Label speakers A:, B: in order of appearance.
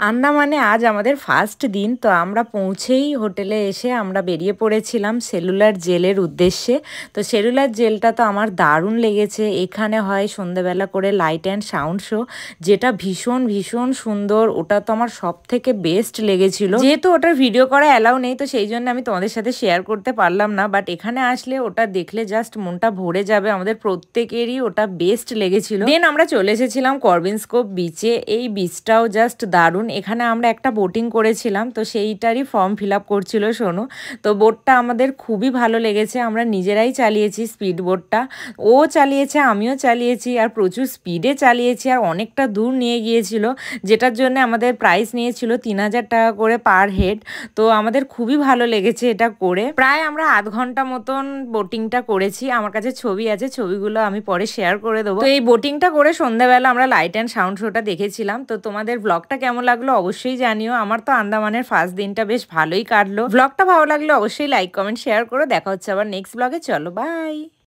A: আন্দামানে আজ আমাদের ফার্স্ট দিন। তো আমরা পৌঁছেই হোটেলে এসে আমরা বেরিয়ে পড়েছিলাম সেলুলার জেলের উদ্দেশ্যে। তো সেলুলার জেলটা তো আমার দারুণ লেগেছে। এখানে হয় সন্ধ্যেবেলা করে লাইট অ্যান্ড সাউন্ড শো, যেটা ভীষণ ভীষণ সুন্দর। ওটা তো আমার সব থেকে বেস্ট লেগেছিল। যেহেতু ওটার ভিডিও করা অ্যালাউ নেই, তো সেই জন্য আমি তোমাদের সাথে শেয়ার করতে পারলাম না, বাট এখানে আসলে ওটা দেখলে জাস্ট মনটা ভরে যাবে। আমাদের প্রত্যেকেরই ওটা বেস্ট লেগেছিল। দেন আমরা চলে এসেছিলাম করবিনস্কোপ বিচে। এই বিচটাও জাস্ট দারুণ। এখানে আমরা একটা বোটিং করেছিলাম, তো সেইটারই ফর্ম ফিল আপ করছিল সোনু। তো বোটটা আমাদের খুবই ভালো লেগেছে। আমরা নিজেরাই চালিয়েছি স্পিড বোটটা, ও চালিয়েছে, আমিও চালিয়েছি, আর প্রচুর স্পিডে চালিয়েছি, আর অনেকটা দূর নিয়ে গিয়েছিল, যেটার জন্য আমাদের প্রাইস নিয়েছিল 3000 টাকা করে পার হেড। তো আমাদের খুবই ভালো লেগেছে এটা করে। প্রায় আমরা আধ ঘন্টা মতন বোটিংটা করেছি। আমার কাছে ছবি আছে, ছবিগুলো আমি পরে শেয়ার করে দেবো। তো এই বোটিংটা করে সন্ধ্যাবেলা আমরা লাইট অ্যান্ড সাউন্ড শোটা দেখেছিলাম। তো তোমাদের ব্লগটা কেমন লাগলো অবশ্যই জানিও। আমার তো আন্দামানের ফার্স্ট দিনটা বেশ ভালোই কাটলো। ব্লগটা ভালো লাগলে অবশ্যই লাইক কমেন্ট শেয়ার করো। দেখা হচ্ছে আবার নেক্সট ব্লগে। চলো বাই।